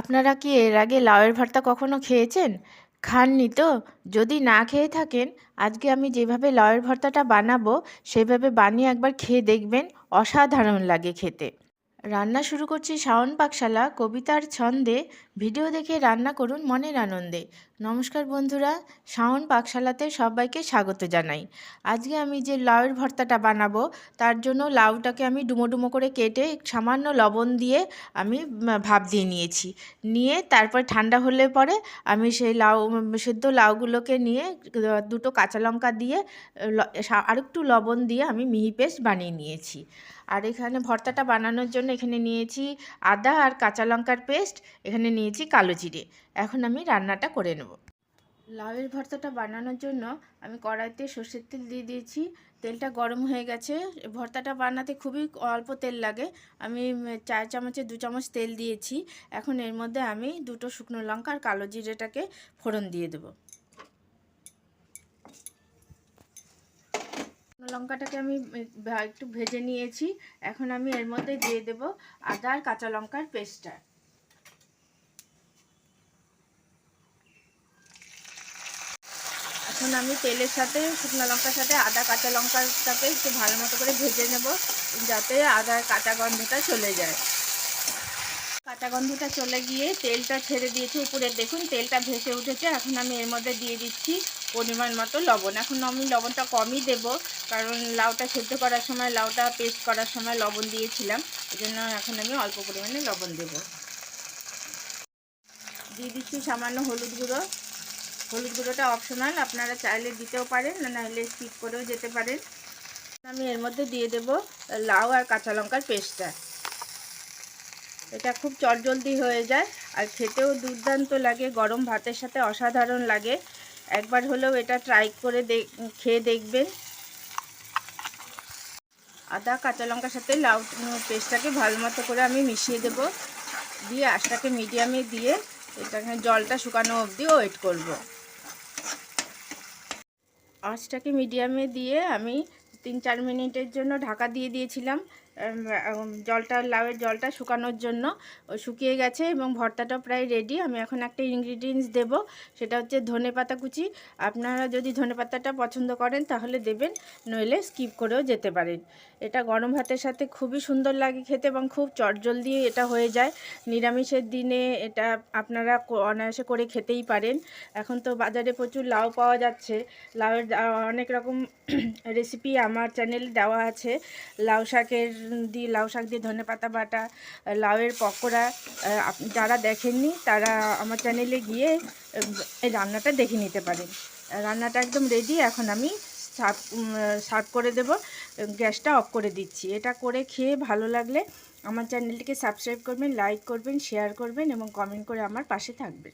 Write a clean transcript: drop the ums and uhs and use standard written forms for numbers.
আপনারা কি এর আগে লাউয়ের ভর্তা কখনো খেয়েছেন? খাননি তো? যদি না খেয়ে থাকেন, আজকে আমি যেভাবে লাউয়ের ভর্তাটা বানাবো সেভাবে বানিয়ে একবার খেয়ে দেখবেন, অসাধারণ লাগে খেতে। রান্না শুরু করছি শাওন পাকশালা, কবিতার ছন্দে। ভিডিও দেখে রান্না করুন মনের আনন্দে। নমস্কার বন্ধুরা, শাওন পাকশালাতে সবাইকে স্বাগত জানাই। আজকে আমি যে লাউয়ের ভর্তাটা বানাবো তার জন্য লাউটাকে আমি ডুমো ডুমো করে কেটে সামান্য লবণ দিয়ে আমি ভাপ দিয়ে নিয়েছি। নিয়ে তারপর ঠান্ডা হলে পরে আমি সেই সেদ্ধ লাউগুলোকে নিয়ে দুটো কাঁচা লঙ্কা দিয়ে আরেকটু লবণ দিয়ে আমি মিহি পেস্ট বানিয়ে নিয়েছি। আর এখানে ভর্তাটা বানানোর জন্য এখানে নিয়েছি আদা আর কাঁচা লঙ্কার পেস্ট, এখানে নিয়েছি কালো জিরে। এখন আমি রান্নাটা করে নেব। লাউয়ের ভর্তাটা বানানোর জন্য আমি কড়াইতে সর্ষের তেল দিয়ে দিয়েছি। তেলটা গরম হয়ে গেছে। ভর্তাটা বানাতে খুবই অল্প তেল লাগে। আমি 4 চামচে 2 চামচ তেল দিয়েছি। এখন এর মধ্যে আমি দুটো শুকনো লঙ্কা আর কালো জিরেটাকে ফোড়ন দিয়ে দেবো। লঙ্কাটাকে আমি একটু ভেজে নিয়েছি। এখন আমি এর মধ্যে দিয়ে দেব আদা আর কাঁচা লঙ্কার পেস্টটা। এখন আমি তেলের সাথে শুকনো লঙ্কার সাথে আদা কাঁচা লঙ্কাটাকে একটু ভালো মতো করে ভেজে নেব, যাতে আদার কাঁচা গন্ধটা চলে যায়। কাঁচা গন্ধটা চলে গিয়ে তেলটা ছেড়ে দিয়েছে উপরে, দেখুন তেলটা ভেসে উঠেছে। এখন আমি এর মধ্যে দিয়ে দিচ্ছি পরিমাণ মতো লবণ। এখন আমি লবণটা কমই দেব, কারণ লাউটা সেদ্ধ করার সময়, লাউটা পেস্ট করার সময় লবণ দিয়েছিলাম, এই জন্য এখন আমি অল্প পরিমাণে লবণ দেব। দিয়ে দিচ্ছি সামান্য হলুদ গুঁড়ো। হলুদ গুঁড়োটা অপশনাল, আপনারা চাইলে দিতেও পারেন, নাহলে স্কিপ করেও যেতে পারেন। আমি এর মধ্যে দিয়ে দেব লাউ আর কাঁচা লঙ্কার পেস্টটা। এটা খুব চটজলদি হয়ে যায় আর খেতেও দুর্দান্ত লাগে, গরম ভাতের সাথে অসাধারণ লাগে। একবার হলেও এটা ট্রাই করে খেয়ে দেখবেন। আদা কাঁচা লঙ্কার সাথে লাউ পেস্টটাকে ভালো মতো করে আমি মিশিয়ে দেব। দিয়ে আঁচটাকে মিডিয়ামে দিয়ে এটাকে জলটা শুকানো অবধি ওয়েট করব। আঁচটাকে মিডিয়ামে দিয়ে আমি 3-4 মিনিটের জন্য ঢাকা দিয়ে দিয়েছিলাম লাউয়ের জলটা শুকানোর জন্য। শুকিয়ে গেছে এবং ভর্তাটা প্রায় রেডি। আমি এখন একটা ইনগ্রিডিয়েন্টস দেব, সেটা হচ্ছে ধনেপাতা কুচি। আপনারা যদি ধনেপাতাটা পছন্দ করেন তাহলে দেবেন, নইলে স্কিপ করেও যেতে পারেন। এটা গরম ভাতের সাথে খুবই সুন্দর লাগে খেতে এবং খুব চটজলদি এটা হয়ে যায়। নিরামিষের দিনে এটা আপনারা অনায়াসে করে খেতেই পারেন। এখন তো বাজারে প্রচুর লাউ পাওয়া যাচ্ছে। লাউয়ের অনেক রকম রেসিপি আমার চ্যানেলে দেওয়া আছে। লাউ শাক দিয়ে ধনেপাতা বাটা, লাউয়ের পকোড়া। যারা দেখেননি তারা আমার চ্যানেলে গিয়ে এই রান্নাটা দেখে নিতে পারেন। রান্নাটা একদম রেডি। এখন আমি সার্ভ করে দেব। গ্যাসটা অফ করে দিচ্ছি। এটা করে খেয়ে ভালো লাগলে আমার চ্যানেলটিকে সাবস্ক্রাইব করবেন, লাইক করবেন, শেয়ার করবেন এবং কমেন্ট করে আমার পাশে থাকবেন।